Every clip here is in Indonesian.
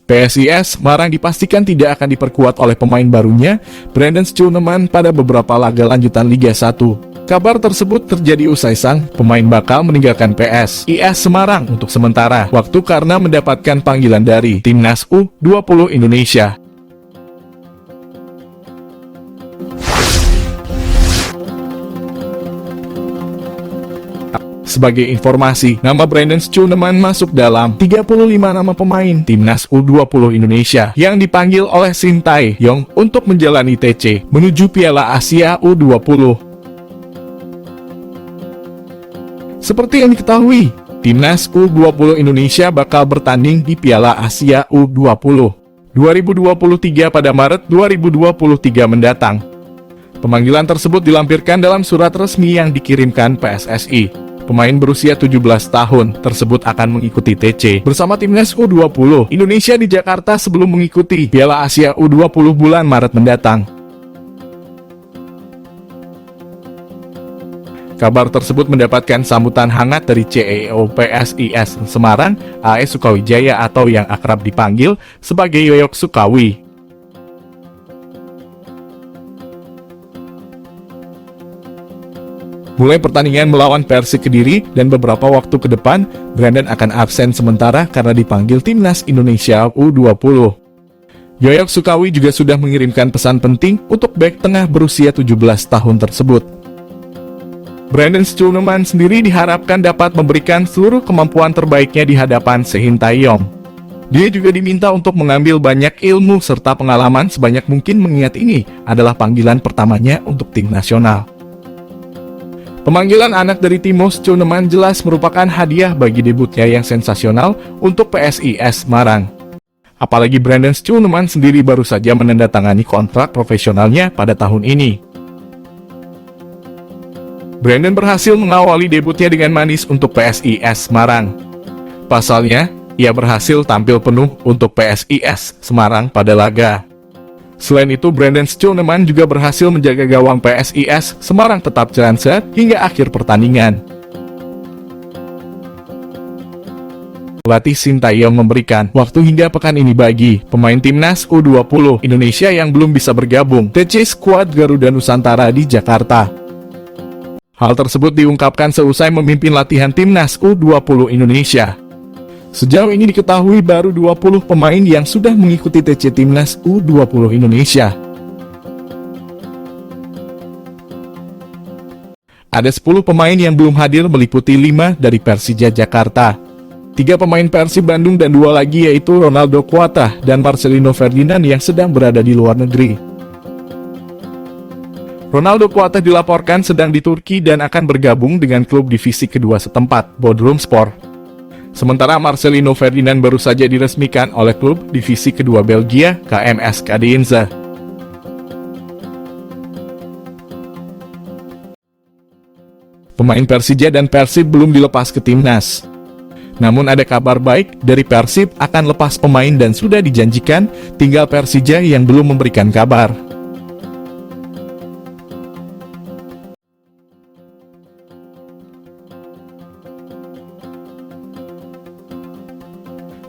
PSIS Semarang dipastikan tidak akan diperkuat oleh pemain barunya, Brandon Schoeneman, pada beberapa laga lanjutan Liga 1. Kabar tersebut terjadi usai sang pemain bakal meninggalkan PSIS Semarang untuk sementara waktu karena mendapatkan panggilan dari Timnas U20 Indonesia. Sebagai informasi, nama Brandon Schoeneman masuk dalam 35 nama pemain Timnas U20 Indonesia yang dipanggil oleh Shin Tae-yong untuk menjalani TC menuju Piala Asia U20. Seperti yang diketahui, Timnas U20 Indonesia bakal bertanding di Piala Asia U20 2023 pada Maret 2023 mendatang. Pemanggilan tersebut dilampirkan dalam surat resmi yang dikirimkan PSSI. Pemain berusia 17 tahun tersebut akan mengikuti TC bersama Timnas U20 Indonesia di Jakarta sebelum mengikuti Piala Asia U20 bulan Maret mendatang. Kabar tersebut mendapatkan sambutan hangat dari CEO PSIS Semarang, AS Sukawijaya atau yang akrab dipanggil sebagai Yoyok Sukawi. Mulai pertandingan melawan Persik Kediri dan beberapa waktu ke depan, Brandon akan absen sementara karena dipanggil Timnas Indonesia U20. Yoyok Sukawi juga sudah mengirimkan pesan penting untuk bek tengah berusia 17 tahun tersebut. Brandon Schoeneman sendiri diharapkan dapat memberikan seluruh kemampuan terbaiknya di hadapan Shin Tae-yong. Dia juga diminta untuk mengambil banyak ilmu serta pengalaman sebanyak mungkin mengingat ini adalah panggilan pertamanya untuk tim nasional. Pemanggilan anak dari Timo Schoeneman jelas merupakan hadiah bagi debutnya yang sensasional untuk PSIS Semarang. Apalagi Brandon Schoeneman sendiri baru saja menandatangani kontrak profesionalnya pada tahun ini. Brandon berhasil mengawali debutnya dengan manis untuk PSIS Semarang. Pasalnya, ia berhasil tampil penuh untuk PSIS Semarang pada laga. Selain itu, Brandon Schoeneman juga berhasil menjaga gawang PSIS Semarang tetap jalan sehat hingga akhir pertandingan. Pelatih Shin Tae-yong memberikan waktu hingga pekan ini bagi pemain Timnas U20 Indonesia yang belum bisa bergabung TC Skuad Garuda Nusantara di Jakarta. Hal tersebut diungkapkan seusai memimpin latihan Timnas U20 Indonesia. Sejauh ini diketahui baru 20 pemain yang sudah mengikuti TC Timnas U20 Indonesia. Ada 10 pemain yang belum hadir meliputi 5 dari Persija Jakarta, 3 pemain Persib Bandung dan 2 lagi yaitu Ronaldo Kuatah dan Marcelino Ferdinand yang sedang berada di luar negeri. Ronaldo Kuatah dilaporkan sedang di Turki dan akan bergabung dengan klub divisi kedua setempat, Bodrumspor. Sementara Marcelino Ferdinand baru saja diresmikan oleh klub divisi kedua Belgia, KMS Kadinza. Pemain Persija dan Persib belum dilepas ke timnas. Namun ada kabar baik dari Persib akan lepas pemain dan sudah dijanjikan, tinggal Persija yang belum memberikan kabar.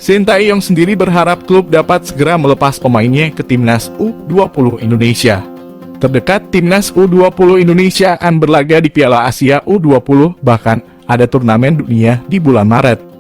Shin Tae-yong sendiri berharap klub dapat segera melepas pemainnya ke Timnas U20 Indonesia. Terdekat, Timnas U20 Indonesia akan berlaga di Piala Asia U20, bahkan ada turnamen dunia di bulan Maret.